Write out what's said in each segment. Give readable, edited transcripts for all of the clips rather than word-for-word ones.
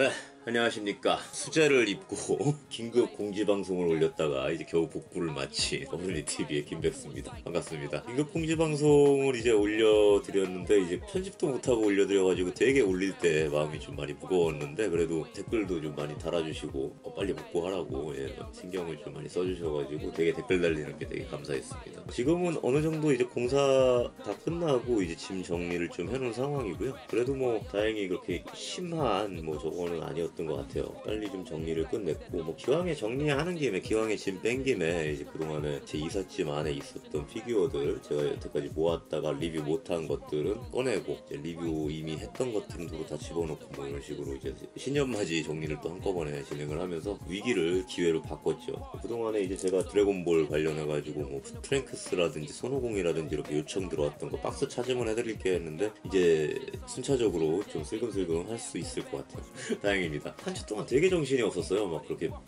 네, 안녕하십니까. 수재를 입고 긴급 공지방송을 올렸다가 이제 겨우 복구를 마친 어글리TV의 김백수입니다. 반갑습니다. 긴급 공지방송을 이제 올려드렸는데 이제 편집도 못하고 올려드려가지고 되게 올릴 때 마음이 좀 많이 무거웠는데 그래도 댓글도 좀 많이 달아주시고 빨리 복구하라고 신경을 좀 많이 써주셔가지고 되게 댓글 달리는 게 되게 감사했습니다. 지금은 어느 정도 이제 공사 다 끝나고 이제 짐 정리를 좀 해놓은 상황이고요. 그래도 뭐 다행히 그렇게 심한 뭐 저거는 아니었던 것 같아요. 빨리 좀 정리를 끝냈고 뭐 기왕에 정리하는 김에 기왕에 짐 뺀 김에 이제 그동안에 제 이삿짐 안에 있었던 피규어들 제가 여태까지 모았다가 리뷰 못한 것들은 꺼내고 이제 리뷰 이미 했던 것들도 다 집어넣고 뭐 이런 식으로 이제 신년맞이 정리를 또 한꺼번에 진행을 하면서 위기를 기회로 바꿨죠. 그동안에 이제 제가 드래곤볼 관련해가지고 뭐 트랭크스라든지 손오공이라든지 이렇게 요청 들어왔던 거 박스 찾으면 해드릴게 했는데 이제 순차적으로 좀 슬금슬금 할 수 있을 것 같아요. 다행입니다. 한 주 동안 되게 정신이 없었어요. 막 그렇게 막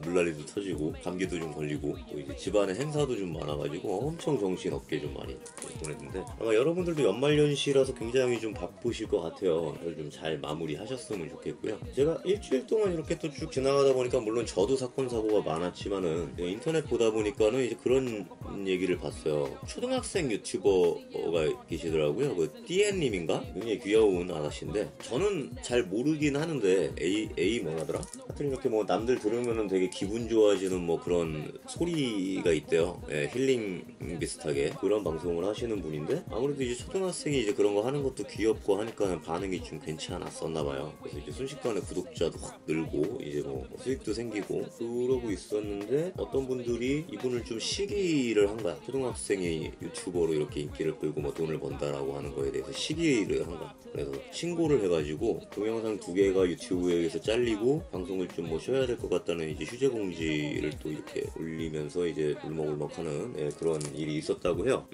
물난리도 터지고 감기도 좀 걸리고 또 이제 집안에 행사도 좀 많아가지고 엄청 정신없게 좀 많이 보냈는데 아마 여러분들도 연말연시라서 굉장히 좀 바쁘실 것 같아요. 좀 잘 마무리하셨으면 좋겠고요. 제가 일주일 동안 이렇게 또 쭉 지나가다 보니까 물론 저도 사건 사고가 많았지만은 인터넷 보다 보니까는 이제 그런 얘기를 봤어요. 초등학생 유튜버가 계시더라고요. 그 띠엔님인가? 굉장히 귀여운 아가씨인데 저는 잘 모르긴 하는데 A 뭐라더라? 하여튼 이렇게 뭐 남들 들으면은 되게 기분 좋아지는 뭐 그런 소리가 있대요. 힐링 비슷하게 그런 방송을 하시는 분인데 아무래도 이제 초등학생이 이제 그런 거 하는 것도 귀엽고 하니까 반응이 좀 괜찮았었나 봐요. 그래서 이제 순식간에 구독자도 확 늘고 이제 뭐 수익도 생기고 그러고 있었는데 어떤 분들이 이분을 좀 시기를 한 거야. 초등학생이 유튜버로 이렇게 인기를 끌고 뭐 돈을 번다라고 하는 거에 대해서 시기를 한 거야. 그래서 신고를 해가지고 동영상 2개가 유튜브에서 잘리고 방송을 좀 뭐 쉬어야 될 것 같다는 이제 휴재 공지를 또 이렇게 올리면서 이제 울먹울먹하는 그런 일이 있었다고 해요.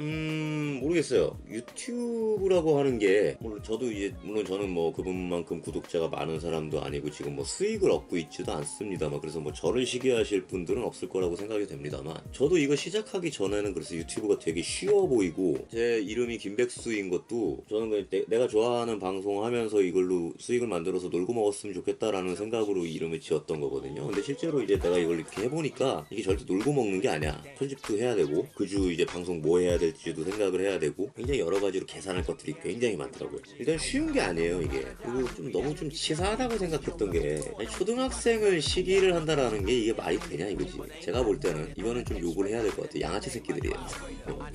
모르겠어요. 유튜브라고 하는 게 물론 저는 뭐 그분만큼 구독자가 많은 사람도 아니고 지금 뭐 수익을 얻고 있지도 않습니다만 그래서 뭐 저를 시기하실 분들은 없을 거라고 생각이 됩니다만 저도 이거 시작하기 전에는 그래서 유튜브가 되게 쉬워 보이고 제 이름이 김백수인 것도 저는 그냥 내가 좋아하는 방송하면서 이걸로 수익을 만들어서 놀고 먹었으면 좋겠다라는 생각으로 이름을 지었던 거거든요. 근데 실제로 이제 내가 이걸 이렇게 해보니까 이게 절대 놀고 먹는 게 아니야. 편집도 해야 되고 그 주 이제 방송 뭐 해야 될지도 생각을 해야 되고 굉장히 여러 가지로 계산할 것들이 굉장히 많더라고요. 일단 쉬운 게 아니에요 이게. 그리고 좀 너무 좀 치사하다고 생각했던 게 아니, 초등학생을 시기를 한다라는 게 이게 말이 되냐 이거지. 제가 볼 때는 이거는 좀 욕을 해야 될 것 같아요. 양아치 새끼들이에요.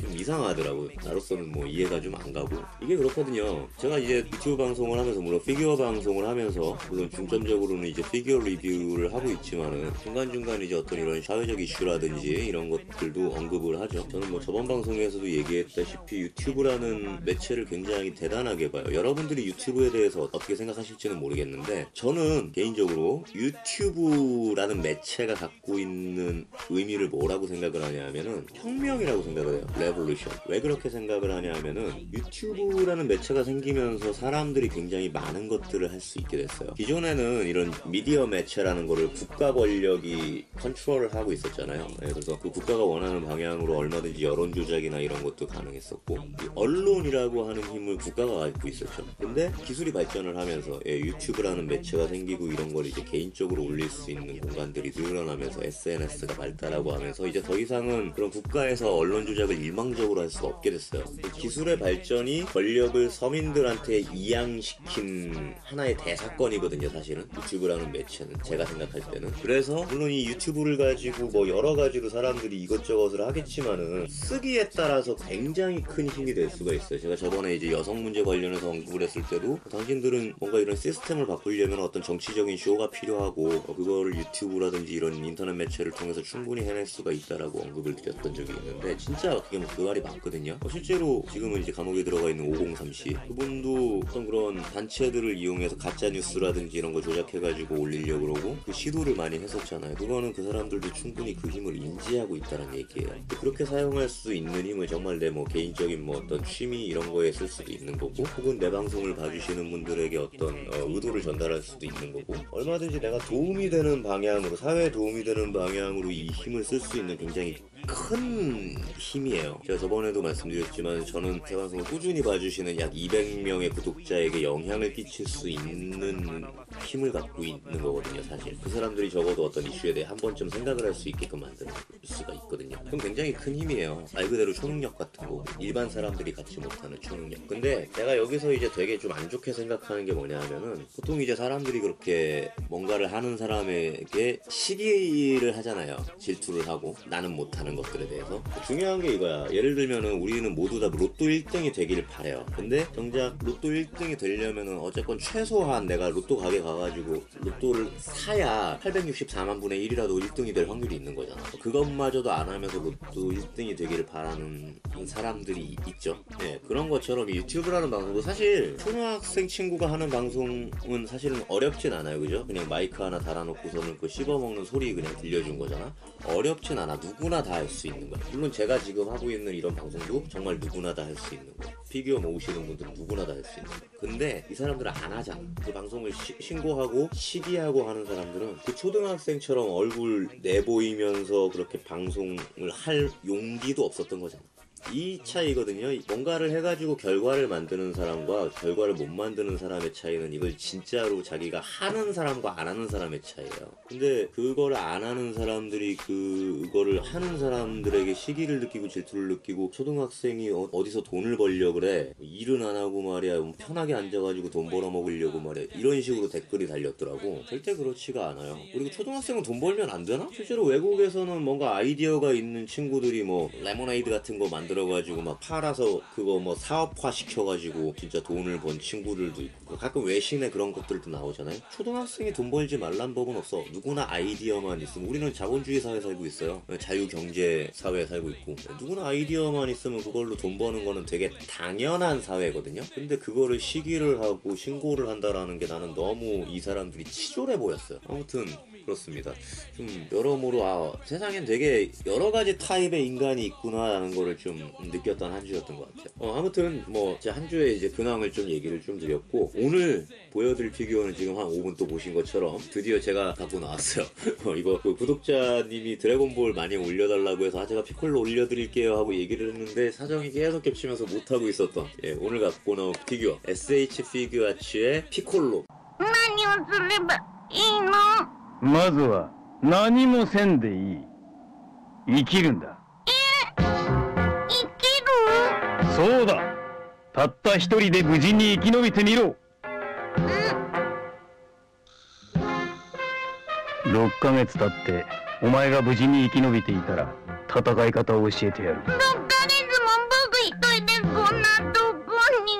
좀 이상하더라고요. 나로서는 뭐 이해가 좀 안 가고 이게 그렇거든요. 제가 이제 유튜브 방송을 하면서 물론 피규어 방송을 하면서 물론 중점적으로는 이제 피규어 리뷰를 하고 있지만은 중간중간 이제 어떤 이런 사회적 이슈라든지 이런 것들도 언급을 하죠. 저는 뭐 저번 방송에서도 얘기했다시피 유튜브라는 매체를 굉장히 대단하게 봐요. 여러분들이 유튜브에 대해서 어떻게 생각하실지는 모르겠는데 저는 개인적으로 유튜브라는 매체가 갖고 있는 의미를 뭐라고 생각을 하냐면은 혁명이라고 생각을 해요. 레볼루션. 왜 그렇게 생각을 하냐면은 유튜브라는 매체가 생기면서 사람들이 굉장히 많은 것들을 할 수 있게 됐어요. 기존에는 이런 미디어 매체라는 거를 국가 권력이 컨트롤을 하고 있었잖아요. 그래서 그 국가가 원하는 방향으로 얼마든지 여론 조작이나 이런 것도 가능했었고 이 언론이라고 하는 힘을 국가가 갖고 있었죠. 근데 기술이 발전을 하면서 유튜브라는 매체가 생기고 이런 걸 이제 개인적으로 올릴 수 있는 공간들이 늘어나면서 SNS가 발달하고 하면서 이제 더 이상은 그런 국가에서 언론 조작을 일방적으로 할 수가 없게 됐어요. 기술의 발전이 권력을 서민들한테 이양시킨 하나의 대사건이거든요. 사실은 유튜브라는 매체는 제가 생각할 때는. 그래서 물론 이 유튜브를 가지고 뭐 여러 가지로 사람들이 이것저것을 하겠지만은 쓰기에 따라서 굉장히 큰 힘이 될 수가 있어요. 제가 저번에 이제 여성 문제 관련해서 언급을 했을 때도 당신들은 뭔가 이런 시스템을 바꾸려면 어떤 정치적인 쇼가 필요하고 그거를 유튜브라든지 이런 인터넷 매체를 통해서 충분히 해낼 수가 있다라고 언급을 드렸던 적이 있는데 진짜 그게 뭐 그 말이 맞거든요. 실제로 지금은 이제 감옥에 들어가 있는 503씨 그분도 어떤 그런 단체들을 이용해서 가짜 뉴스라든지 이런 거 조작해가지고 올리려고 그러고 그 시도를 많이 했었잖아요. 그거는 그 사람들도 충분히 그 힘을 인지하고 있다는 얘기예요. 그렇게 사용할 수 있는 힘을 정말 내 뭐 개인적인 뭐 어떤 취미 이런 거에 쓸 수도 있는 거고 혹은 내 방송을 봐주시는 분들에게 어떤 의도를 전달할 수도 있는 거고 얼마든지 내가 도움이 되는 방향으로 사회에 도움이 되는 방향으로 이 힘을 쓸 수 있는 굉장히 큰 힘이에요. 제가 저번에도 말씀드렸지만 저는 제 방송을 꾸준히 봐주시는 약 200명의 구독자에게 영향을 끼칠 수 있는 힘을 갖고 있는 거거든요. 사실 그 사람들이 적어도 어떤 이슈에 대해 한 번쯤 생각을 할 수 있게끔 만드는 수가 있거든요. 그럼 굉장히 큰 힘이에요. 말 그대로 초능력 같은 거, 일반 사람들이 갖지 못하는 초능력. 근데 내가 여기서 이제 되게 좀 안 좋게 생각하는 게 뭐냐 하면은, 보통 이제 사람들이 그렇게 뭔가를 하는 사람에게 시기를 하잖아요. 질투를 하고 나는 못하는 것들에 대해서. 중요한 게 이거야. 예를 들면은 우리는 모두 다 로또 1등이 되길 바래요. 근데 정작 로또 1등이 되려면은 어쨌건 최소한 내가 로또 가게 가가지고 로또를 사야 864만 분의 1이라도 1등이 될 확률이 있는 거잖아. 그것마저도 안 하면서 로또 1등이 되기를 바라는 사람들이 있죠. 네, 그런 것처럼 유튜브라는 방송도 사실 초등학생 친구가 하는 방송은 사실은 어렵진 않아요. 그죠? 그냥 마이크 하나 달아놓고서는 그 씹어먹는 소리 그냥 들려준 거잖아. 어렵진 않아. 누구나 다 할 수 있는 거야. 물론 제가 지금 하고 있는 이런 방송도 정말 누구나 다 할 수 있는 거야. 피규어 모으시는 분들은 누구나 다 할 수 있는 거야. 근데 이 사람들은 안 하잖아. 그 방송을 신고하고 시기하고 하는 사람들은 그 초등학생처럼 얼굴 내보이면서 그렇게 방송을 할 용기도 없었던 거잖아. 이 차이거든요. 뭔가를 해가지고 결과를 만드는 사람과 결과를 못 만드는 사람의 차이는 이걸 진짜로 자기가 하는 사람과 안 하는 사람의 차이예요. 근데 그거를 안 하는 사람들이 그거를 하는 사람들에게 시기를 느끼고 질투를 느끼고, 초등학생이 어디서 돈을 벌려 그래, 일은 안 하고 말이야, 편하게 앉아가지고 돈 벌어 먹으려고 말이야, 이런 식으로 댓글이 달렸더라고. 절대 그렇지가 않아요. 그리고 초등학생은 돈 벌면 안 되나? 실제로 외국에서는 뭔가 아이디어가 있는 친구들이 뭐 레모네이드 같은 거 만들어가지고 막 팔아서 그거 뭐 사업화 시켜가지고 진짜 돈을 번 친구들도 있고, 가끔 외신에 그런 것들도 나오잖아요. 초등학생이 돈 벌지 말란 법은 없어. 누구나 아이디어만 있으면, 우리는 자본주의 사회에 살고 있어요. 자유경제 사회에 살고 있고, 누구나 아이디어만 있으면 그걸로 돈 버는 거는 되게 당연한 사회거든요. 근데 그거를 시기를 하고 신고를 한다라는 게 나는 너무 이 사람들이 치졸해 보였어요. 아무튼 그렇습니다. 좀 여러모로 세상엔 되게 여러 가지 타입의 인간이 있구나라는 거를 좀 느꼈던 한 주였던 것 같아요. 아무튼 뭐 제 한 주에 이제 근황을 좀 얘기를 좀 드렸고, 오늘 보여드릴 피규어는 지금 한 5분 또 보신 것처럼 드디어 제가 갖고 나왔어요. 이거 그 구독자님이 드래곤볼 많이 올려달라고 해서 제가 피콜로 올려드릴게요 하고 얘기를 했는데 사정이 계속 겹치면서 못하고 있었던, 오늘 갖고 나온 피규어 SH 피규어아츠의 피콜로. 何をすればいいの？まずは何もせんでいい。生きるんだ。生きる？そうだ。たった一人で無事に生き延びてみろ。6ヶ月経ってお前が無事に生き延びていたら戦い方を教えてやる。6ヶ月も僕一人でこんなとこに。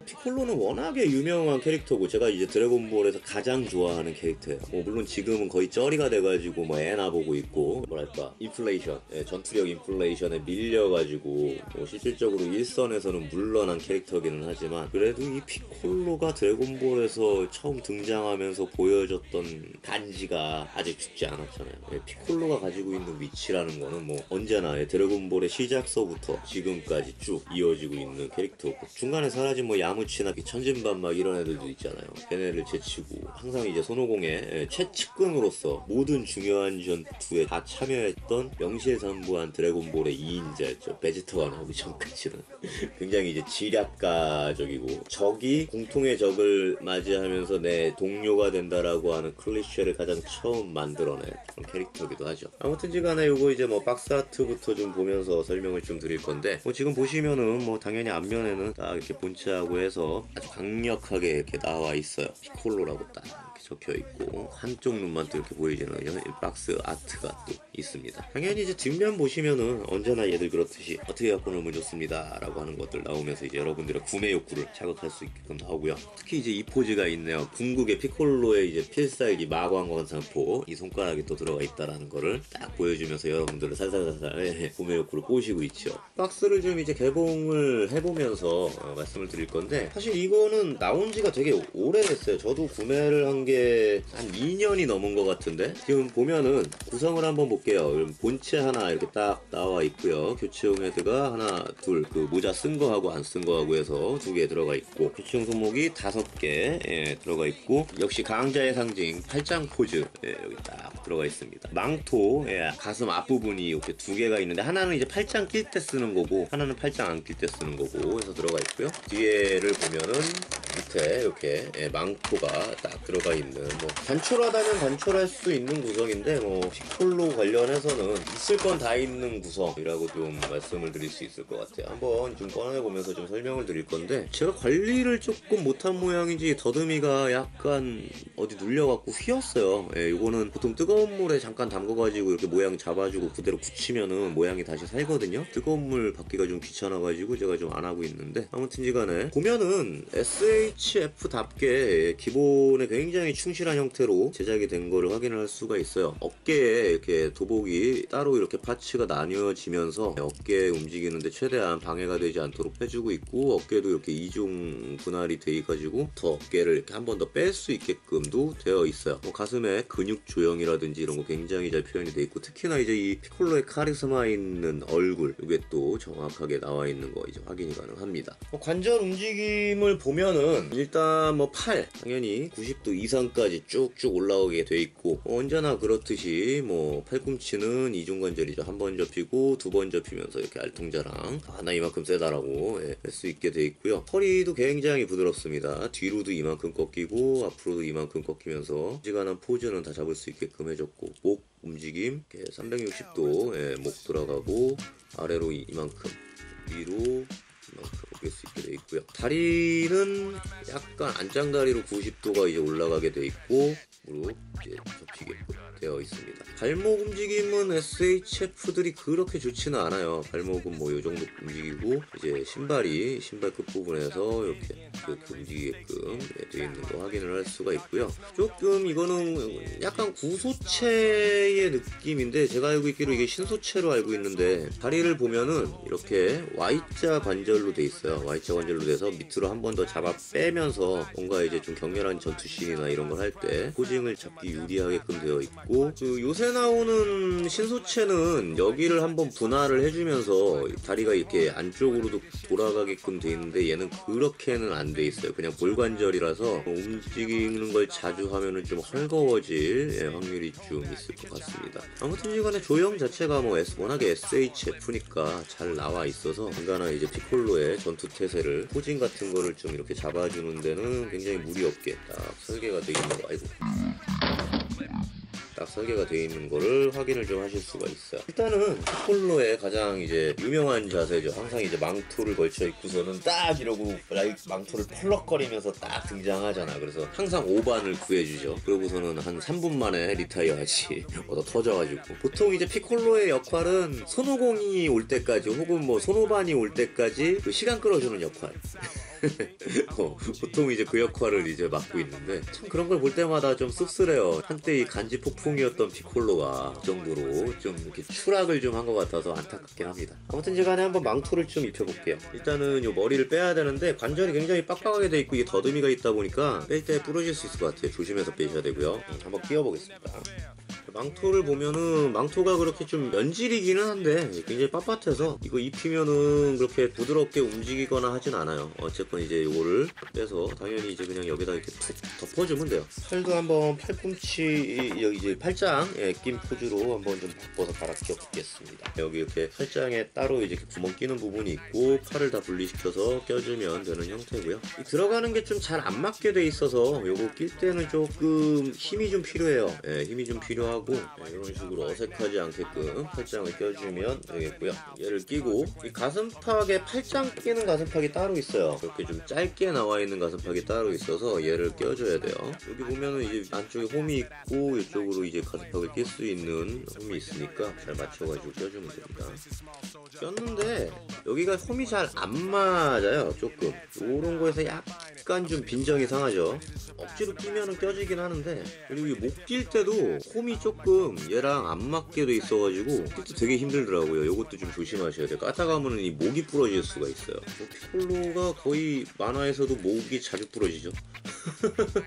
피콜로는 워낙에 유명한 캐릭터고, 제가 이제 드래곤볼에서 가장 좋아하는 캐릭터예요. 물론 지금은 거의 쩌리가 돼가지고 뭐 애나 보고 있고, 뭐랄까 인플레이션, 전투력 인플레이션에 밀려가지고 실질적으로 일선에서는 물러난 캐릭터기는 하지만, 그래도 이 피콜로가 드래곤볼에서 처음 등장하면서 보여줬던 간지가 아직 죽지 않았잖아요. 피콜로가 가지고 있는 위치라는 거는 뭐 언제나 드래곤볼의 시작서부터 지금까지 쭉 이어지고 있는 캐릭터고, 중간에 사라진 뭐 야무치나 천진반 막 이런 애들도 있잖아요. 걔네를 제치고 항상 이제 손오공의 최측근으로서 모든 중요한 전투에 다 참여했던 명실상부한 드래곤볼의 2인자였죠. 베지터가 나오기 전까지는. 굉장히 이제 지략가적이고, 적이 공통의 적을 맞이하면서 내 동료가 된다라고 하는 클리셰를 가장 처음 만들어낸 그런 캐릭터기도 하죠. 아무튼지간에 요거 이제 뭐 박스 아트부터 좀 보면서 설명을 좀 드릴 건데, 뭐 지금 보시면은 뭐 당연히 앞면에는 딱 이렇게 본체하고 해서 아주 강력하게 이렇게 나와 있어요. 피콜로라고 딱 이렇게 적혀 있고, 한쪽 눈만 또 이렇게 보이지는 박스 아트가 또 있습니다. 당연히 이제 뒷면 보시면은 언제나 얘들 그렇듯이 어떻게 갖고 놀면 좋습니다 라고 하는 것들 나오면서 이제 여러분들의 구매 욕구를 자극할 수 있게끔 나오고요. 특히 이제 이 포즈가 있네요. 궁극의 피콜로의 이제 필살기 마광광상포, 이 손가락이 또 들어가 있다라는 거를 딱 보여주면서 여러분들을 살살살살 구매 욕구를 꼬시고 있죠. 박스를 좀 이제 개봉을 해보면서 말씀을 드릴 건데, 사실 이거는 나온 지가 되게 오래됐어요. 저도 구매를 한 들어간 게 한 2년이 넘은 것 같은데 지금 보면은 구성을 한번 볼게요. 본체 하나 이렇게 딱 나와 있고요. 교체용 헤드가 하나 둘 그 모자 쓴 거하고 안 쓴 거하고 해서 2개 들어가 있고 교체용 손목이 5개 들어가 있고 역시 강자의 상징 팔짱 포즈 여기 딱 들어가 있습니다. 망토 가슴 앞부분이 이렇게 2개가 있는데 하나는 이제 팔짱 낄 때 쓰는 거고 하나는 팔짱 안 낄 때 쓰는 거고 해서 들어가 있고요. 뒤에를 보면은 밑에 이렇게 망토가 딱 들어가 있는 뭐 단촐하다면 단촐할 수 있는 구성인데 뭐 피콜로 관련해서는 있을 건 다 있는 구성이라고 좀 말씀을 드릴 수 있을 것 같아요. 한번 좀 꺼내보면서 좀 설명을 드릴 건데 제가 관리를 조금 못한 모양인지 더듬이가 약간 어디 눌려갖고 휘었어요. 이거는 보통 뜨거운 물에 잠깐 담궈가지고 이렇게 모양 잡아주고 그대로 굳히면은 모양이 다시 살거든요. 뜨거운 물 받기가 좀 귀찮아가지고 제가 좀 안 하고 있는데 아무튼지간에 보면은 SHF답게 기본에 굉장히 충실한 형태로 제작이 된 거를 확인을 할 수가 있어요. 어깨에 이렇게 도복이 따로 이렇게 파츠가 나뉘어지면서 어깨 움직이는데 최대한 방해가 되지 않도록 해주고 있고 어깨도 이렇게 이중 분할이 돼 가지고 더 어깨를 이렇게 한 번 더 뺄 수 있게끔도 되어 있어요. 뭐 가슴에 근육 조형이라든지 이런 거 굉장히 잘 표현이 돼 있고 특히나 이제 이 피콜로의 카리스마 있는 얼굴 이게 또 정확하게 나와 있는 거 이제 확인이 가능합니다. 관절 움직임을 보면은 일단 뭐 팔 당연히 90도 이상까지 쭉쭉 올라오게 돼 있고 언제나 그렇듯이 뭐 팔꿈치는 이중관절이죠. 한 번 접히고 2번 접히면서 이렇게 알통자랑 나 이만큼 세다라고 할 수 있게 돼 있고요. 허리도 굉장히 부드럽습니다. 뒤로도 이만큼 꺾이고 앞으로도 이만큼 꺾이면서 시간한 포즈는 다 잡을 수 있게끔 해줬고 목 움직임 360도 목 돌아가고 아래로 이만큼 위로 이만큼 올릴 수 있게 돼 있고요. 다리는 약간 안짱다리로 90도가 이제 올라가게 돼 있고 무릎 이제 접히게끔 되어 있습니다. 발목 움직임은 SHF들이 그렇게 좋지는 않아요. 발목은 뭐 요정도 움직이고 이제 신발 끝부분에서 이렇게 움직이게끔 되어 있는 거 확인을 할 수가 있고요. 조금 이거는 약간 구소체의 느낌인데 제가 알고 있기로 이게 신소체로 알고 있는데 다리를 보면은 이렇게 Y자 관절로 돼 있어요. Y자 관절로 돼서 밑으로 한 번 더 잡아 빼면서 뭔가 이제 좀 격렬한 전투씬이나 이런 걸 할 때 포징을 잡기 유리하게끔 되어 있고 요새 나오는 신소체는 여기를 한번 분할을 해주면서 다리가 이렇게 안쪽으로도 돌아가게끔 돼 있는데 얘는 그렇게는 안 돼 있어요. 그냥 볼관절이라서 움직이는 걸 자주 하면은 좀 헐거워질 확률이 좀 있을 것 같습니다. 아무튼 이간에 조형 자체가 뭐 워낙에 SHF니까 잘 나와 있어서 간간한 이제 피콜로의 전투 태세를 포징 같은 거를 좀 이렇게 잡아주는 데는 굉장히 무리 없게 딱 설계가 돼 있는 거 딱 설계가 되어 있는 거를 확인을 좀 하실 수가 있어요. 일단은 피콜로의 가장 이제 유명한 자세죠. 항상 이제 망토를 걸쳐 입고서는 딱 이러고 망토를 펄럭거리면서 딱 등장하잖아. 그래서 항상 5반을 구해주죠. 그러고서는 한 3분 만에 리타이어 하지. 얻어 터져가지고. 보통 이제 피콜로의 역할은 손오공이 올 때까지 혹은 뭐 손오반이 올 때까지 그 시간 끌어주는 역할. 보통 이제 그 역할을 이제 맡고 있는데 참 그런 걸 볼 때마다 좀 씁쓸해요. 한때 이 간지 폭풍이었던 피콜로가 그 정도로 좀 이렇게 추락을 좀 한 것 같아서 안타깝긴 합니다. 아무튼 제가 한번 망토를 좀 입혀볼게요. 일단은 요 머리를 빼야 되는데 관절이 굉장히 빡빡하게 돼 있고 이게 더듬이가 있다 보니까 뺄 때 부러질 수 있을 것 같아요. 조심해서 빼셔야 되고요. 한번 끼워보겠습니다. 망토를 보면은 망토가 그렇게 좀 면질이기는 한데 굉장히 빳빳해서 이거 입히면은 그렇게 부드럽게 움직이거나 하진 않아요. 어쨌건 이제 이거를 빼서 당연히 이제 그냥 여기다 이렇게 툭 덮어주면 돼요. 팔도 한번 팔꿈치 여기 이제 팔짱 낀 포즈로 한번 좀 바꿔서 갈아 껴보겠습니다. 여기 이렇게 팔짱에 따로 이제 구멍 끼는 부분이 있고 팔을 다 분리시켜서 껴주면 되는 형태고요. 이 들어가는 게 좀 잘 안 맞게 돼 있어서 요거 낄 때는 조금 힘이 좀 필요해요. 힘이 좀 필요하고 이런 식으로 어색하지 않게끔 팔짱을 껴주면 되겠고요. 얘를 끼고 이 가슴팍에 팔짱 끼는 가슴팍이 따로 있어요. 이렇게 좀 짧게 나와 있는 가슴팍이 따로 있어서 얘를 껴줘야 돼요. 여기 보면은 이제 안쪽에 홈이 있고 이쪽으로 이제 가슴팍을 낄 수 있는 홈이 있으니까 잘 맞춰가지고 껴주면 됩니다. 꼈는데 여기가 홈이 잘 안 맞아요. 조금 이런 거에서 약간 좀 빈정이 상하죠. 억지로 끼면은 껴지긴 하는데 그리고 이 목 낄 때도 홈이 조금 얘랑 안 맞게 돼 있어가지고 낄 때 되게 힘들더라고요. 요것도 좀 조심하셔야 돼요. 까딱하면은 이 목이 부러질 수가 있어요. 피콜로가 거의 만화에서도 목이 자주 부러지죠.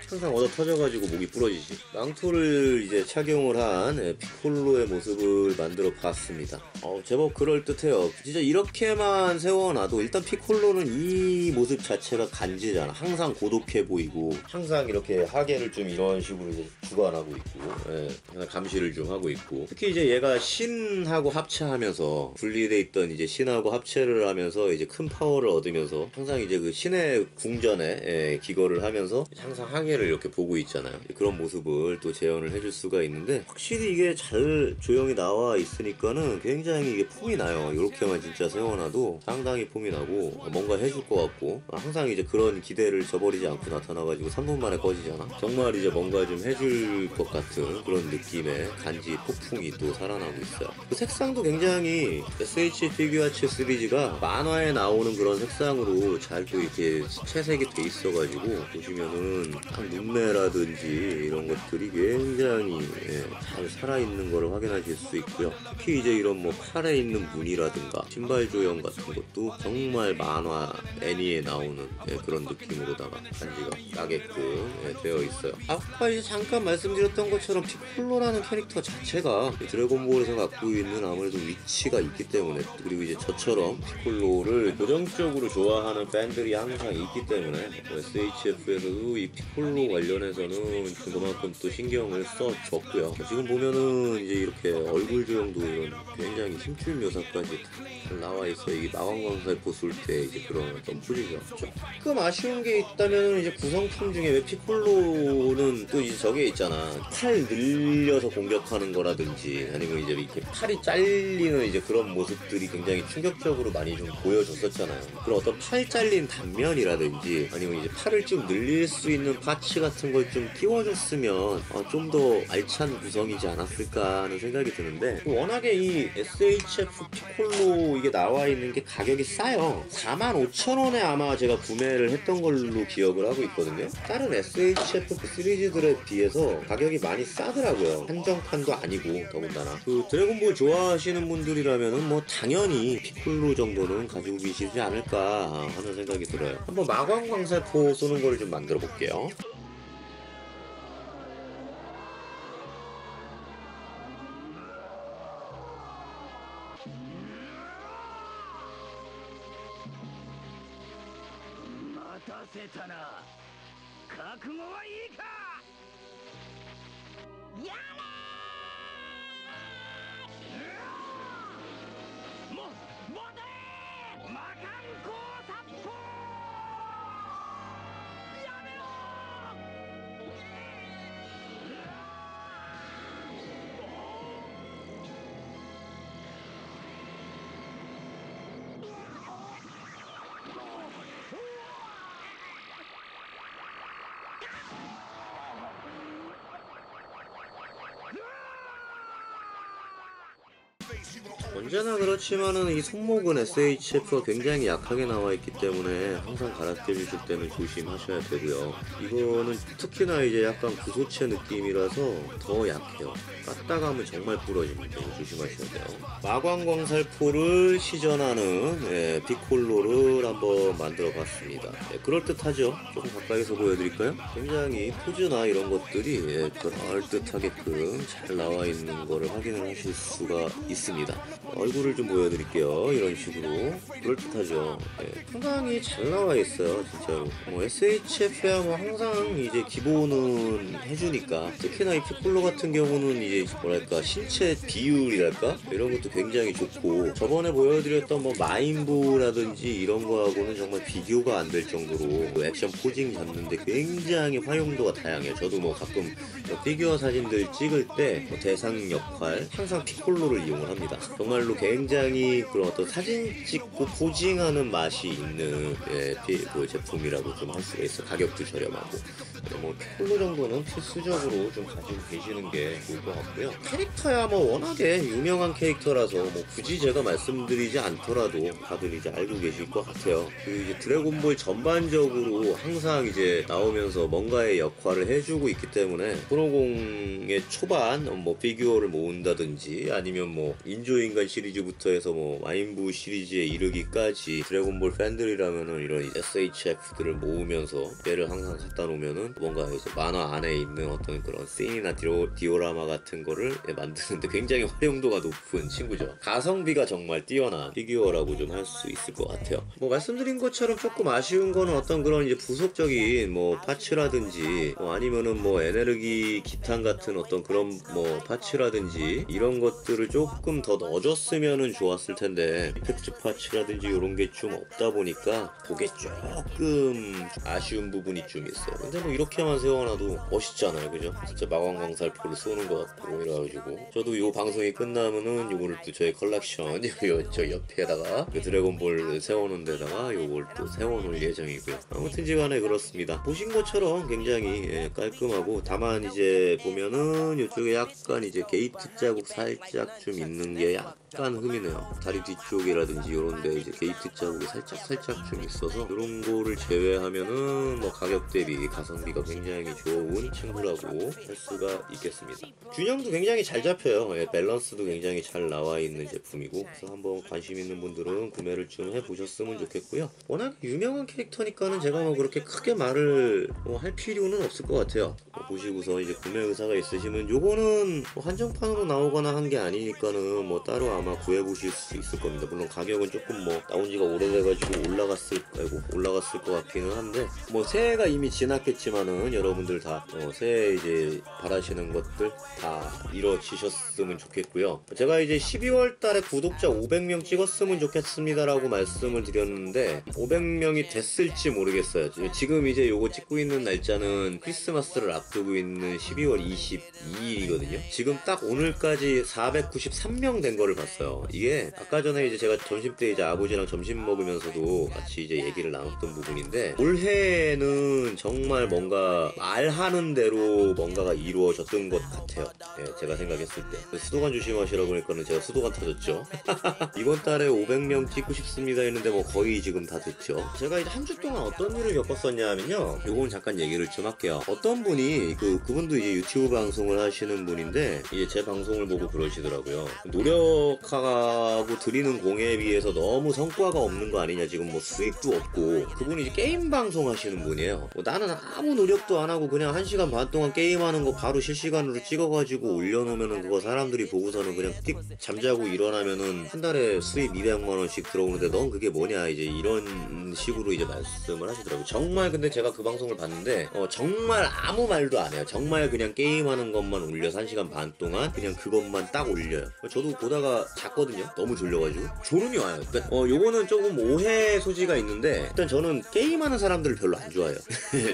항상 얻어 터져가지고 목이 부러지지. 망토를 이제 착용을 한 피콜로의 모습을 만들어 봤습니다. 제법 그럴듯해요. 진짜 이렇게만 세워놔도 일단 피콜로는 이 모습 자체가 간지잖아. 항상 고독해 보이고 항상 이렇게 하계를 좀 이런 식으로 이제 주관하고 있고, 항상 감시를 좀 하고 있고, 특히 이제 얘가 신하고 합체하면서 분리돼 있던 이제 신하고 합체를 하면서 이제 큰 파워를 얻으면서 항상 이제 그 신의 궁전에 기거를 하면서 항상 항해를 이렇게 보고 있잖아요. 그런 모습을 또 재현을 해줄 수가 있는데, 확실히 이게 잘 조형이 나와 있으니까는 굉장히 이게 폼이 나요. 이렇게만 진짜 세워놔도 상당히 폼이 나고 뭔가 해줄 것 같고, 항상 이제 그런 기대를 저버리지 않고 나타나가지고 3분 만에 꺼지잖아. 정말 이제 뭔가 좀 해줄 것 같은 그런 느낌의 간지 폭풍이 또 살아나고 있어요. 그 색상도 굉장히 SH 피규어츠 시리즈가 만화에 나오는 그런 색상으로 잘 또 이렇게 채색이 돼 있어가지고 보시면은 눈매라든지 이런 것들이 굉장히 잘 살아있는 거를 확인하실 수 있고요. 특히 이제 이런 뭐 팔에 있는 무늬라든가 신발 조형 같은 것도 정말 만화 애니에 나오는 그런 느낌으로다가 간지가 나게끔 되어 있어요. 아까 이제 잠깐 말씀드렸던 것처럼 피콜로라는 캐릭터 자체가 드래곤볼에서 갖고 있는 아무래도 위치가 있기 때문에, 그리고 이제 저처럼 피콜로를 고정적으로 좋아하는 팬들이 항상 있기 때문에 SHF에서도 이 피콜로 관련해서는 그만큼 또 신경을 써줬고요. 지금 보면은 이제 이렇게 얼굴 조형도 이런 굉장히 힘줄 묘사까지 잘 나와 있어요. 이게 마왕광살포 쏠 때 이제 그런 어떤 포즈죠. 조금 아쉬운 게 있다면 이제 구성품 중에 왜 피콜로는 또 이제 저게 있잖아. 팔 늘려서 공격하는 거라든지 아니면 이제 이렇게 팔이 잘리는 이제 그런 모습들이 굉장히 충격적으로 많이 좀 보여줬었잖아요. 그런 어떤 팔 잘린 단면이라든지 아니면 이제 팔을 좀 늘릴 수 있는 파츠 같은 걸 좀 끼워줬으면 좀 더 알찬 구성이지 않았을까 하는 생각이 드는데, 워낙에 이 SHF 피콜로 이게 나와 있는 게 가격이 싸요. 45,000원에 아마 제가 구매를 했던 걸로 기억을 하고 있거든요. 다른 SHF 시리즈들에 비해서 가격이 많이 싸더라고요. 한정판도 아니고 더군다나 그 드래곤볼 좋아하시는 분들이라면은 뭐 당연히 피콜로 정도는 가지고 계시지 않을까 하는 생각이 들어요. 한번 마광광살포 쏘는 거를 좀 만들어 볼게요. 언제나 그렇지만은 이 손목은 SHF가 굉장히 약하게 나와 있기 때문에 항상 갈아껴 주실 때는 조심하셔야 되고요. 이거는 특히나 이제 약간 구소체 느낌이라서 더 약해요. 깠다 가면 정말 부러집니다. 조심하셔야 돼요. 마광광살포를 시전하는 피콜로를 한번 만들어 봤습니다. 그럴듯하죠? 조금 가까이서 보여드릴까요? 굉장히 포즈나 이런 것들이 그럴듯하게끔 잘 나와 있는 거를 확인을 하실 수가 있습니다. 얼굴을 좀 보여드릴게요. 이런 식으로 그럴듯하죠. 상당히 잘 나와 있어요. 진짜로. 뭐 SHF야 뭐 항상 이제 기본은 해주니까, 특히나 이 피콜로 같은 경우는 이제 뭐랄까 신체 비율이랄까 이런 것도 굉장히 좋고, 저번에 보여드렸던 뭐 마인부라든지 이런 거하고는 정말 비교가 안 될 정도로 액션 포징 잡는데 굉장히 활용도가 다양해요. 저도 뭐 가끔 피규어 사진들 찍을 때 대상 역할 항상 피콜로를 이용을 합니다. 정말로 굉장히 그런 어떤 사진 찍고 포징하는 맛이 있는 그 제품이라고 좀 할 수가 있어. 가격도 저렴하고. 뭐 피콜로 정도는 필수적으로 좀 가지고 계시는 게 좋을 것 같고요. 캐릭터야 뭐 워낙에 유명한 캐릭터라서 뭐 굳이 제가 말씀드리지 않더라도 다들 이제 알고 계실 것 같아요. 그리고 이제 드래곤볼 전반적으로 항상 이제 나오면서 뭔가의 역할을 해주고 있기 때문에 프로공의 초반 뭐 피규어를 모은다든지 아니면 뭐 인조인간 시리즈부터 해서 뭐 마인부 시리즈에 이르기까지 드래곤볼 팬들이라면은 이런 SHF들을 모으면서 얘를 항상 갖다 놓으면은 뭔가 이제 만화 안에 있는 어떤 그런 씬이나 디오라마 같은 거를 만드는데 굉장히 활용도가 높은 친구죠. 가성비가 정말 뛰어난 피규어라고 좀 할 수 있을 것 같아요. 뭐 말씀드린 것처럼 조금 아쉬운 거는 어떤 그런 이제 부속적인 뭐 파츠라든지 아니면은 뭐 에네르기 기탄 같은 어떤 그런 뭐 파츠라든지 이런 것들을 조금 더 넣어줬으면은 좋았을 텐데 이펙트 파츠라든지 이런 게 좀 없다 보니까 그게 조금 아쉬운 부분이 좀 있어요. 근데 뭐 이렇게만 세워놔도 멋있잖아요, 그죠? 진짜 마광광살포를 쏘는 것 같고 이래가지고 저도 요 방송이 끝나면은 요거를 또 저의 컬렉션 저 옆에다가 그 드래곤볼 세워놓은 데다가 요걸 또 세워놓을 예정이고요. 아무튼지간에 그렇습니다. 보신 것처럼 굉장히 깔끔하고, 다만 이제 보면은 이쪽에 약간 이제 게이트 자국 살짝 좀 있는 게 약간 흠이네요. 다리 뒤쪽이라든지 요런데 이제 게이트 자국이 살짝 좀 있어서 이런 거를 제외하면은 뭐 가격 대비 가성비가 굉장히 좋은 친구라고 할 수가 있겠습니다. 균형도 굉장히 잘 잡혀요. 밸런스도 굉장히 잘 나와 있는 제품이고, 그래서 한번 관심 있는 분들은 구매를 좀 해보셨으면 좋겠고요. 워낙 유명한 캐릭터니까는 제가 뭐 그렇게 크게 말을 할 필요는 없을 것 같아요. 보시고서 이제 구매 의사가 있으시면 요거는 뭐 한정판으로 나오거나 한 게 아니니까는 뭐 따로 아마 구해보실 수 있을 겁니다. 물론 가격은 조금 뭐 나온 지가 오래돼가지고 올라갔을 것 같기는 한데, 뭐 새해가 이미 지났겠지만은 여러분들 다 새해 이제 바라시는 것들 다 이루어지셨으면 좋겠고요. 제가 이제 12월 달에 구독자 500명 찍었으면 좋겠습니다라고 말씀을 드렸는데 500명이 됐을지 모르겠어요. 지금 이제 요거 찍고 있는 날짜는 크리스마스를 앞두고 있는 12월 22일이거든요. 지금 딱 오늘까지 493명 된 거를 봤어요. 이게 아까 전에 이제 제가 점심때 이제 아버지랑 점심 먹으면서도 같이 이제 얘기를 나눴던 부분인데, 올해는 정말 뭔가 말하는 대로 뭔가가 이루어졌던 것 같아요. 제가 생각했을 때. 수도관 조심하시라고 그러니까는 제가 수도관 터졌죠. 이번 달에 500명 찍고 싶습니다 했는데 뭐 거의 지금 다 됐죠. 제가 이제 한 주 동안 어떤 일을 겪었었냐 하면요, 요건 잠깐 얘기를 좀 할게요. 어떤 분이 그분도 이제 유튜브 방송을 하시는 분인데 이제 제 방송을 보고 그러시더라고요. 노력하고 드리는 공에 비해서 너무 성과가 없는 거 아니냐, 지금 뭐 수익도 없고. 그분이 이제 게임 방송 하시는 분이에요. 나는 아무 노력도 안 하고 그냥 1시간 반 동안 게임하는 거 바로 실시간으로 찍어가지고 올려놓으면은 그거 사람들이 보고서는 그냥 띡 잠자고 일어나면은 한 달에 수입 200만원씩 들어오는데 넌 그게 뭐냐, 이제 이런 식으로 이제 말씀을 하시더라고요. 정말 근데 제가 그 방송을 봤는데 정말 아무 말도 안 해요. 정말 그냥 게임하는 것만 올려서 1시간 반 동안 그냥 그것만 딱 올려요. 저도 보다가 잤거든요. 너무 졸려가지고. 졸음이 와요. 그러니까 요거는 조금 오해 소지가 있는데, 일단 저는 게임하는 사람들을 별로 안 좋아해요.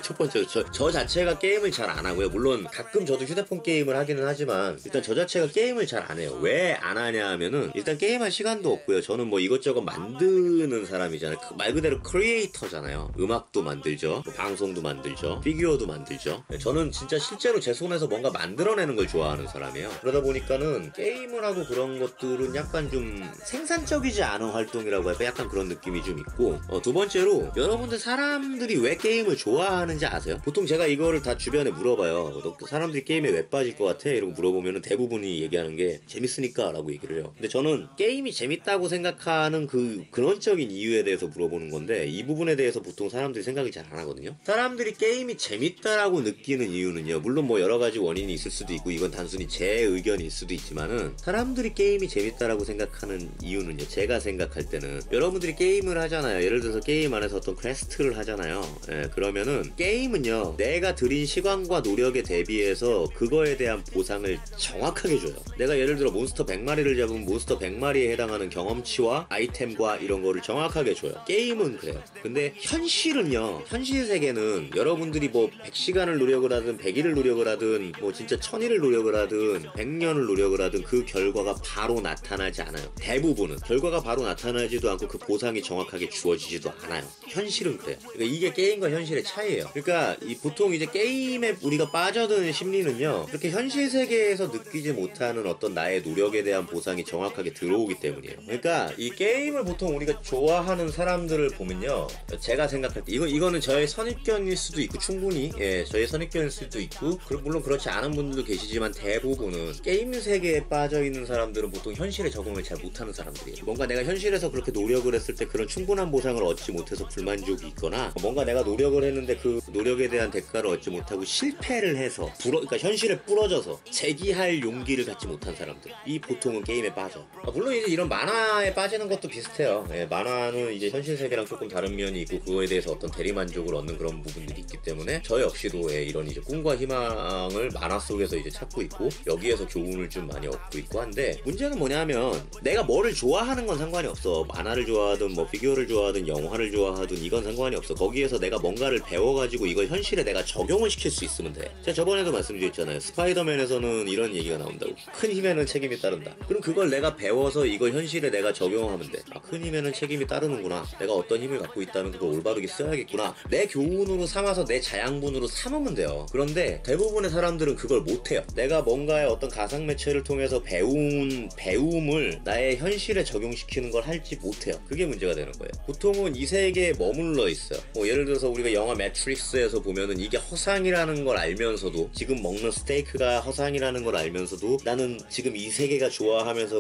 첫 번째로 저 자체가 게임을 잘 안 하고요. 물론 가끔 저도 휴대폰 게임을 하기는 하지만 일단 저 자체가 게임을 잘 안 해요. 왜 안 하냐 하면은 일단 게임할 시간도 없고요. 저는 뭐 이것저것 만드는 사람이잖아요. 말 그대로 크리에이터잖아요. 음악도 만들죠, 뭐 방송도 만들죠, 피규어도 만들죠. 저는 진짜 실제로 제 손에서 뭔가 만들어내는 걸 좋아하는 사람이에요. 그러다 보니까는 게임을 하고 그런 것들은 약간 좀 생산적이지 않은 활동이라고 할까, 약간 그런 느낌이 좀 있고, 두 번째로 여러분들 사람들이 왜 게임을 좋아하는지 아세요? 보통 제가 이거를 다 주변에 물어봐요. 사람들이 게임에 왜 빠질 것 같아? 이러고 물어보면은 대부분이 얘기하는 게 재밌으니까 라고 얘기를 해요. 근데 저는 게임이 재밌다고 생각하는 그 근원적인 이유에 대해서 물어보는 건데, 이 부분에 대해서 보통 사람들이 생각을 잘 안 하거든요. 사람들이 게임이 재밌다라고 느끼는 이유는요, 물론 뭐 여러 가지 원인이 있을 수도 있고 이건 단순히 제 의견일 수도 있지만은, 사람들이 게임이 재밌다라고 생각하는 이유는요, 제가 생각할 때는 여러분들이 게임을 하잖아요. 예를 들어서 게임 안에서 어떤 퀘스트를 하잖아요. 그러면은 게임은요, 내가 들인 시간과 노력에 대비해서 그거에 대한 보상을 정확하게 줘요. 내가 예를 들어 몬스터 100마리를 잡으면 몬스터 100마리에 해당하는 경험치와 아이템과 이런 거를 정확하게 줘요. 게임은 그래요. 근데 현실은요, 현실 세계는 여러분들이 뭐 100시간을 노력을 하든 100일을 노력을 하든 뭐 진짜 1000일을 노력을 하든 100년을 노력을 하든 그 결과가 바로 나타나지 않아요. 대부분은 결과가 바로 나타나지도 않고 그 보상이 정확하게 주어지지도 않아요. 현실은 그래요. 그러니까 이게 게임과 현실의 차이예요. 그러니까 보통 이제 게임에 우리가 빠져드는 심리는요, 그렇게 현실 세계에서 느끼지 못하는 어떤 나의 노력에 대한 보상이 정확하게 들어오기 때문이에요. 그러니까 이 게임을 보통 우리가 좋아하는 사람들을 보면요, 제가 생각할 때 이거는 저의 선입견일 수도 있고, 충분히 저의 선입견일 수도 있고, 물론 그렇지 않은 분들도 계시지만 대부분은 게임 세계에 빠져있는 사람들은 보통 현실에 적응을 잘 못하는 사람들이에요. 뭔가 내가 현실에서 그렇게 노력을 했을 때 그런 충분한 보상을 얻지 못해서 불만족이 있거나, 뭔가 내가 노력을 했는데 그 노력에 대한 대가를 얻지 못하고 실패를 해서 그러니까 현실에 부러져서 재기할 용기를 갖지 못한 사람들, 이 보통은 게임에 빠져. 물론 이제 이런 만화에 빠지는 것도 비슷해요. 예, 만화는 이제 현실 세계랑 조금 다른 면이 있고 그거에 대해서 어떤 대리만족을 얻는 그런 부분들이 있기 때문에 저 역시도 이런 이제 꿈과 희망을 만화 속에서 이제 찾고 있고 여기에서 교훈을 좀 많이 얻고 있고 한데, 문제는 뭐냐면 내가 뭐를 좋아하는 건 상관이 없어. 만화를 좋아하든 뭐 피규어를 좋아하든 영화를 좋아하든 이건 상관이 없어. 거기에서 내가 뭔가를 배워가지고 이걸 현실에 내가 적용을 시킬 수 있으면 돼. 제가 저번에도 말씀드렸잖아요. 스파이더맨에서는 이런 얘기가 나온다고. 큰 힘에는 책임이 따른다. 그럼 그걸 내가 배워서 이걸 현실에 내가 적용하면 돼. 큰 힘에는 책임이 따르는구나. 내가 어떤 힘을 갖고 있다면 그걸 올바르게 써야겠구나. 내 교훈으로 삼아서 내 자양분으로 삼으면 돼요. 그런데 대부분의 사람들은 그걸 못해요. 내가 뭔가의 어떤 가상 매체를 통해서 배운 배움을 나의 현실에 적용시키는 걸 할지 못해요. 그게 문제가 되는 거예요. 보통은 이 세계에 머물러 있어요. 예를 들어서 우리가 영화 매트릭스에서 보면은 이게 허상이라는 걸 알면서도, 지금 먹는 스테이크가 허상이라는 걸 알면서도 나는 지금 이 세계가 좋아하면서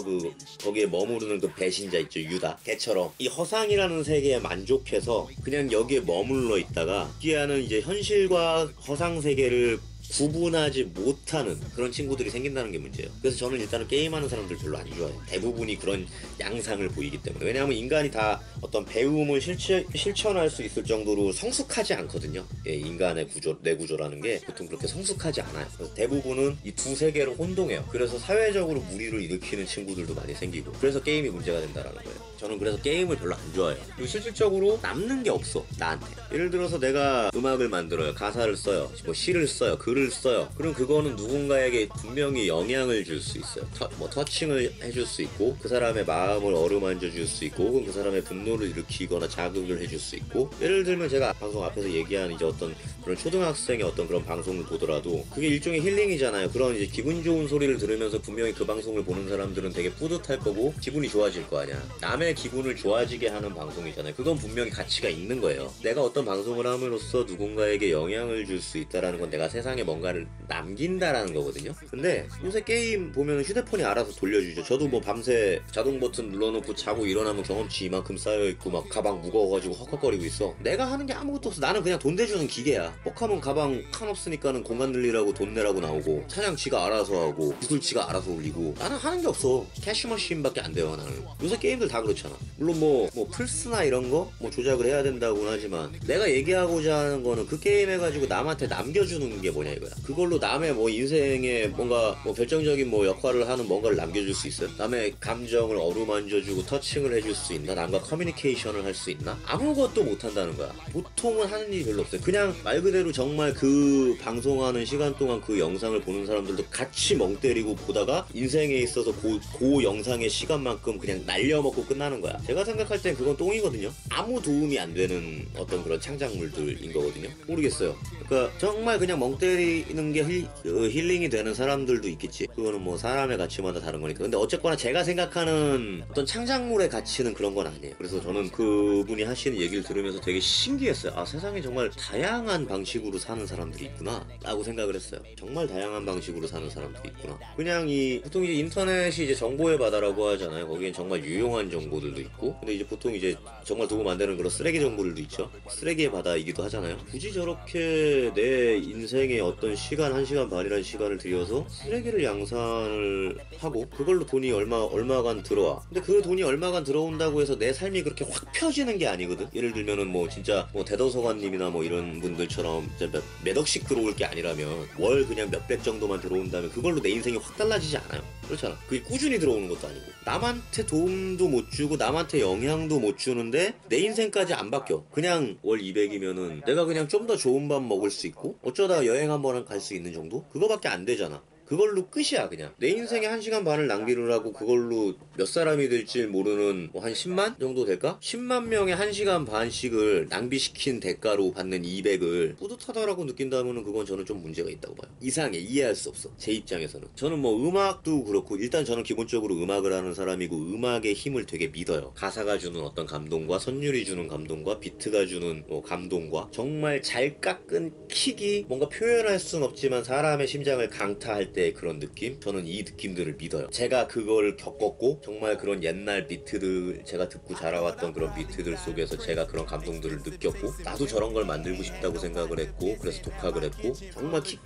거기에 머무르는 그 배신자 있죠, 유다. 걔처럼 이 허상이라는 세계에 만족해서 그냥 여기에 머물러 있다가 기아는 이제 현실과 허상 세계를 구분하지 못하는 그런 친구들이 생긴다는 게 문제예요. 그래서 저는 일단은 게임하는 사람들 별로 안 좋아해요. 대부분이 그런 양상을 보이기 때문에. 왜냐하면 인간이 다 어떤 배움을 실천할 수 있을 정도로 성숙하지 않거든요. 인간의 뇌구조라는 게 보통 그렇게 성숙하지 않아요. 그래서 대부분은 이 두 세계로 혼동해요. 그래서 사회적으로 무리를 일으키는 친구들도 많이 생기고, 그래서 게임이 문제가 된다는 거예요. 저는 그래서 게임을 별로 안 좋아해요. 그리고 실질적으로 남는 게 없어, 나한테. 예를 들어서 내가 음악을 만들어요. 가사를 써요. 뭐 시를 써요. 글을 써요. 그럼 그거는 누군가에게 분명히 영향을 줄 수 있어요. 터칭을 해줄 수 있고, 그 사람의 마음을 어루만져 줄 수 있고, 혹은 그 사람의 분노를 일으키거나 자극을 해줄 수 있고. 예를 들면 제가 방송 앞에서 얘기한 이제 어떤 그런 초등학생의 어떤 그런 방송을 보더라도 그게 일종의 힐링이잖아요. 그런 이제 기분 좋은 소리를 들으면서 분명히 그 방송을 보는 사람들은 되게 뿌듯할 거고 기분이 좋아질 거 아니야. 남의 기분을 좋아지게 하는 방송이잖아요. 그건 분명히 가치가 있는 거예요. 내가 어떤 방송을 함으로써 누군가에게 영향을 줄 수 있다라는 건 내가 세상에 뭔가를 남긴다라는 거거든요. 근데 요새 게임 보면 휴대폰이 알아서 돌려주죠. 저도 뭐 밤새 자동 버튼 눌러놓고 자고 일어나면 경험치 이만큼 쌓여있고 막 가방 무거워가지고 헉헉거리고 있어. 내가 하는 게 아무것도 없어. 나는 그냥 돈 대주는 기계야. 뻑하면 가방 칸 없으니까는 공간 늘리라고 돈 내라고 나오고, 차량 지가 알아서 하고, 구슬 지가 알아서 올리고, 나는 하는 게 없어. 캐시머신밖에 안 돼요, 나는. 요새 게임들 다 그렇잖아. 물론 뭐 플스나 이런 거 뭐 조작을 해야 된다고는 하지만, 내가 얘기하고자 하는 거는 그 게임 해가지고 남한테 남겨주는 게 뭐냐 이거야. 그걸로 남의 뭐 인생에 뭔가 뭐 결정적인 뭐 역할을 하는 뭔가를 남겨줄 수 있어요? 남의 감정을 어루만져주고 터칭을 해줄 수 있나? 남과 커뮤니케이션을 할 수 있나? 아무것도 못한다는 거야. 보통은 하는 일이 별로 없어요. 그냥 말 그대로 정말 그 방송하는 시간 동안 그 영상을 보는 사람들도 같이 멍 때리고 보다가 인생에 있어서 그 영상의 시간만큼 그냥 날려먹고 끝나는 거야. 제가 생각할 땐 그건 똥이거든요. 아무 도움이 안 되는 어떤 그런 창작물들인 거거든요. 모르겠어요. 그러니까 정말 그냥 멍 때리는 게 힐링이 되는 사람들도 있겠지. 그거는 뭐 사람의 가치마다 다른 거니까. 근데 어쨌거나 제가 생각하는 어떤 창작물의 가치는 그런 건 아니에요. 그래서 저는 그분이 하시는 얘기를 들으면서 되게 신기했어요. 아, 세상에 정말 다양한 방식으로 사는 사람들이 있구나 라고 생각을 했어요. 정말 다양한 방식으로 사는 사람들이 있구나. 그냥 보통 이제 인터넷이 이제 정보의 바다라고 하잖아요. 거기엔 정말 유용한 정보들도 있고, 근데 이제 보통 이제 정말 도움 안 되는 그런 쓰레기 정보들도 있죠. 쓰레기의 바다이기도 하잖아요. 굳이 저렇게 내 인생의 어떤 시간, 1시간 반이라는 시간을 들여서 쓰레기를 양산을 하고 그걸로 돈이 얼마간 들어와. 근데 그 돈이 얼마간 들어온다고 해서 내 삶이 그렇게 확 펴지는 게 아니거든. 예를 들면은 뭐 진짜 뭐 대도서관님이나 뭐 이런 분들처럼 몇 억씩 들어올 게 아니라면 월 그냥 몇백 정도만 들어온다면 그걸로 내 인생이 확 달라지지 않아요. 그렇잖아. 그게 꾸준히 들어오는 것도 아니고, 남한테 도움도 못 주고 남한테 영향도 못 주는데 내 인생까지 안 바뀌어. 그냥 월 200이면은 내가 그냥 좀 더 좋은 밥 먹을 수 있고 어쩌다 여행 한번 갈 수 있는 정도? 그거밖에 안 되잖아. 그걸로 끝이야. 그냥 내 인생에 1시간 반을 낭비를 하고 그걸로 몇 사람이 될지 모르는 뭐 한 10만 정도 될까? 10만 명의 1시간 반씩을 낭비시킨 대가로 받는 200을 뿌듯하다라고 느낀다면 그건 저는 좀 문제가 있다고 봐요. 이상해. 이해할 수 없어. 제 입장에서는. 저는 뭐 음악도 그렇고, 일단 저는 기본적으로 음악을 하는 사람이고 음악의 힘을 되게 믿어요. 가사가 주는 어떤 감동과 선율이 주는 감동과 비트가 주는 뭐 감동과 정말 잘 깎은 킥이 뭔가 표현할 순 없지만 사람의 심장을 강타할 때 때의 그런 느낌, 저는 이 느낌들을 믿어요. 제가 그걸 겪었고 정말 그런 옛날 비트들, 제가 듣고 자라왔던 그런 비트들 속에서 제가 그런 감동들을 느꼈고 나도 저런 걸 만들고 싶다고 생각을 했고 그래서 독학을 했고 정말 킥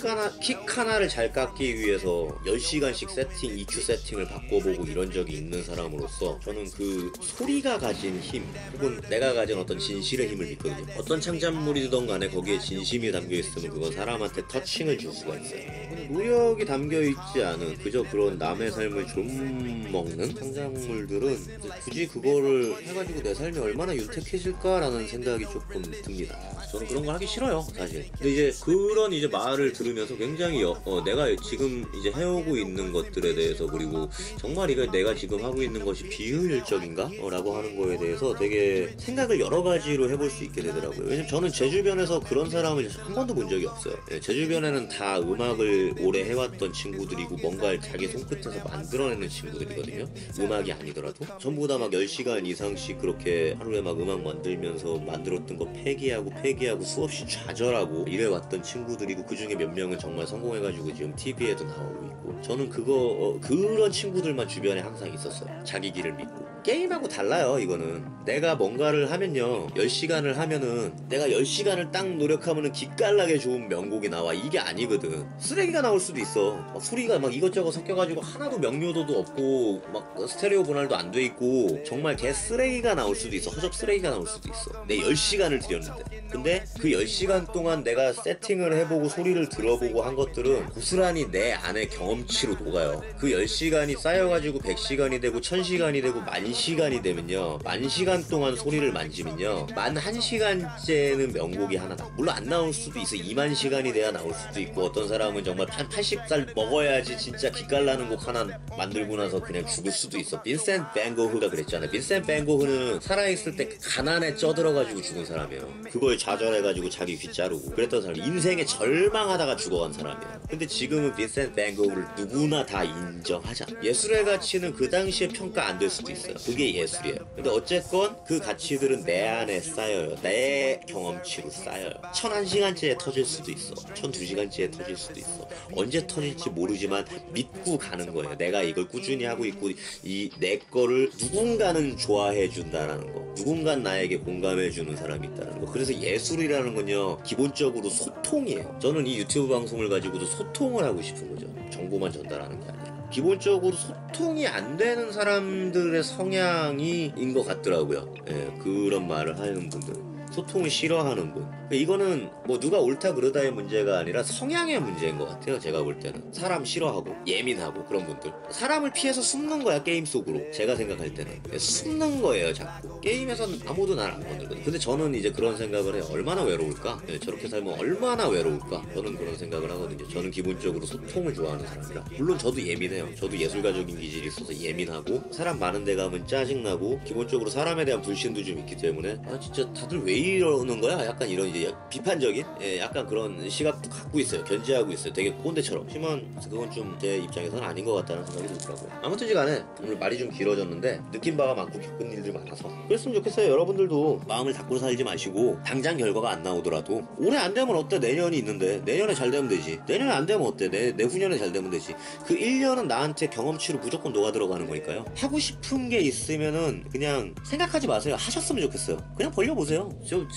하나를 잘 깎기 위해서 10시간씩 세팅, EQ 세팅을 바꿔보고 이런 적이 있는 사람으로서 저는 그 소리가 가진 힘 혹은 내가 가진 어떤 진실의 힘을 믿거든요. 어떤 창작물이든 간에 거기에 진심이 담겨있으면 그건 사람한테 터칭을 줄 수가 있어요. 노력이 담겨있지 않은 그저 그런 남의 삶을 좀 먹는 창작물들은 굳이 그거를 해가지고 내 삶이 얼마나 윤택해질까라는 생각이 조금 듭니다. 저는 그런 걸 하기 싫어요, 사실. 근데 이제 그런 이제 말을 들으면서 굉장히 내가 지금 이제 해오고 있는 것들에 대해서 그리고 정말 이거 내가 지금 하고 있는 것이 비효율적인가? 라고 하는 거에 대해서 되게 생각을 여러 가지로 해볼 수 있게 되더라고요. 왜냐면 저는 제 주변에서 그런 사람을 한 번도 본 적이 없어요. 제 주변에는 다 음악을 오래 해왔던 친구들이고 뭔가를 자기 손끝에서 만들어내는 친구들이거든요. 음악이 아니더라도 전부 다 막 10시간 이상씩 그렇게 하루에 막 음악 만들면서 만들었던 거 폐기하고 수없이 좌절하고 이래왔던 친구들이고 그 중에 몇 명은 정말 성공해가지고 지금 TV에도 나오고 있고 저는 그런 친구들만 주변에 항상 있었어요. 자기 길을 믿고. 게임하고 달라요. 이거는 내가 뭔가를 하면요 10시간을 하면은 내가 10시간을 딱 노력하면은 기깔나게 좋은 명곡이 나와. 이게 아니거든. 쓰레기가 나올 수도 있어. 막 소리가 막 이것저것 섞여가지고 하나도 명료도도 없고 막 스테레오 분할도 안 돼 있고 정말 개 쓰레기가 나올 수도 있어. 허접 쓰레기가 나올 수도 있어. 내 10시간을 들였는데 근데 그 10시간 동안 내가 세팅을 해보고 소리를 들어보고 한 것들은 고스란히 내 안에 경험치로 녹아요. 그 10시간이 쌓여가지고 100시간이 되고 1000시간이 되고 10,000시간이 되면요 10,000시간 동안 소리를 만지면요 11,000시간째는 명곡이 하나 나. 물론 안 나올 수도 있어. 20,000시간이 돼야 나올 수도 있고 어떤 사람은 정말 한 80살 먹어야지 진짜 기깔나는 곡 하나 만들고 나서 그냥 죽을 수도 있어. 빈센트 밴 고흐가 그랬잖아요. 빈센트 밴 고흐는 살아있을 때 가난에 쪄들어가지고 죽은 사람이에요. 그걸 좌절해가지고 자기 귀 자르고 그랬던 사람이 인생에 절망하다가 죽어간 사람이에요. 근데 지금은 빈센트 밴 고흐를 누구나 다 인정하잖아. 예술의 가치는 그 당시에 평가 안 될 수도 있어요. 그게 예술이에요. 근데 어쨌건 그 가치들은 내 안에 쌓여요. 내 경험치로 쌓여요. 1001시간째에 터질 수도 있어. 1002시간째에 터질 수도 있어. 언제 터질지 모르지만 믿고 가는 거예요. 내가 이걸 꾸준히 하고 있고 이 내 거를 누군가는 좋아해 준다라는 거. 누군가는 나에게 공감해 주는 사람이 있다는 거. 그래서 예술이라는 건요 기본적으로 소통이에요. 저는 이 유튜브 방송을 가지고도 소통을 하고 싶은 거죠. 정보만 전달하는 게 아니라. 기본적으로 소통이 안 되는 사람들의 성향인 것 같더라고요. 예, 그런 말을 하는 분들은. 소통을 싫어하는 분. 이거는 뭐 누가 옳다 그르다의 문제가 아니라 성향의 문제인 것 같아요. 제가 볼 때는 사람 싫어하고 예민하고 그런 분들 사람을 피해서 숨는 거야. 게임 속으로. 제가 생각할 때는 숨는 거예요. 자꾸 게임에서는 아무도 날 안 건들거든. 근데 저는 이제 그런 생각을 해요. 얼마나 외로울까? 저렇게 살면 얼마나 외로울까? 저는 그런 생각을 하거든요. 저는 기본적으로 소통을 좋아하는 사람이라. 물론 저도 예민해요. 저도 예술가적인 기질이 있어서 예민하고 사람 많은 데 가면 짜증나고 기본적으로 사람에 대한 불신도 좀 있기 때문에 아 진짜 다들 왜 이러는 거야? 약간 이런 이제 비판적인 약간 그런 시각도 갖고 있어요. 견제하고 있어요. 되게 꼰대처럼. 하지만 그건 좀 제 입장에서는 아닌 것 같다는 생각이 들더라고요. 아무튼 간에 오늘 말이 좀 길어졌는데 느낀 바가 많고 겪은 일들이 많아서 그랬으면 좋겠어요. 여러분들도 마음을 닫고 살지 마시고 당장 결과가 안 나오더라도 올해 안 되면 어때? 내년이 있는데 내년에 잘 되면 되지. 내년에 안 되면 어때? 내후년에 잘 되면 되지. 그 1년은 나한테 경험치로 무조건 녹아 들어가는 거니까요. 하고 싶은 게 있으면은 그냥 생각하지 마세요. 하셨으면 좋겠어요. 그냥 벌려보세요.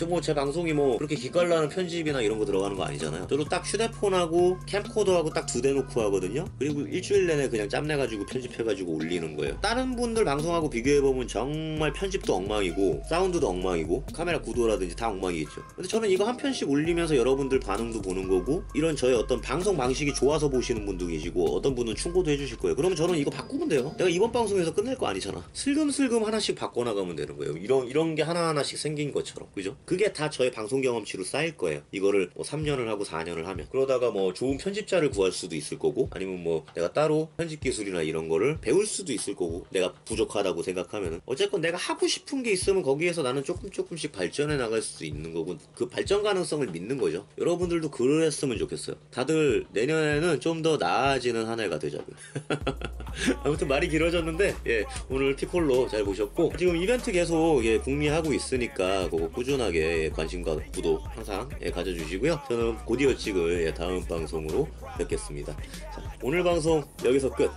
뭐 제 방송이 뭐 그렇게 기깔나는 편집이나 이런 거 들어가는 거 아니잖아요. 저도 딱 휴대폰하고 캠코더하고 딱 2대 놓고 하거든요. 그리고 일주일 내내 그냥 짬내가지고 편집해가지고 올리는 거예요. 다른 분들 방송하고 비교해보면 정말 편집도 엉망이고 사운드도 엉망이고 카메라 구도라든지 다 엉망이겠죠. 근데 저는 이거 한 편씩 올리면서 여러분들 반응도 보는 거고 이런 저의 어떤 방송 방식이 좋아서 보시는 분도 계시고 어떤 분은 충고도 해주실 거예요. 그러면 저는 이거 바꾸면 돼요. 내가 이번 방송에서 끝낼 거 아니잖아. 슬금슬금 하나씩 바꿔나가면 되는 거예요. 이런 게 하나하나씩 생긴 것처럼. 그죠? 그게 다 저의 방송 경험치로 쌓일 거예요. 이거를 뭐 3년을 하고 4년을 하면. 그러다가 뭐 좋은 편집자를 구할 수도 있을 거고 아니면 뭐 내가 따로 편집 기술이나 이런 거를 배울 수도 있을 거고 내가 부족하다고 생각하면은 어쨌건 내가 하고 싶은 게 있으면 거기에서 나는 조금씩 발전해 나갈 수 있는 거고 그 발전 가능성을 믿는 거죠. 여러분들도 그랬으면 좋겠어요. 다들 내년에는 좀 더 나아지는 한 해가 되자고요. 아무튼 말이 길어졌는데 오늘 피콜로 잘 보셨고 지금 이벤트 계속 궁리하고 있으니까 그거 꾸준히 꾸준하게 관심과 구독 항상 가져주시고요. 저는 곧이어 찍을 다음 방송으로 뵙겠습니다. 자, 오늘 방송 여기서 끝.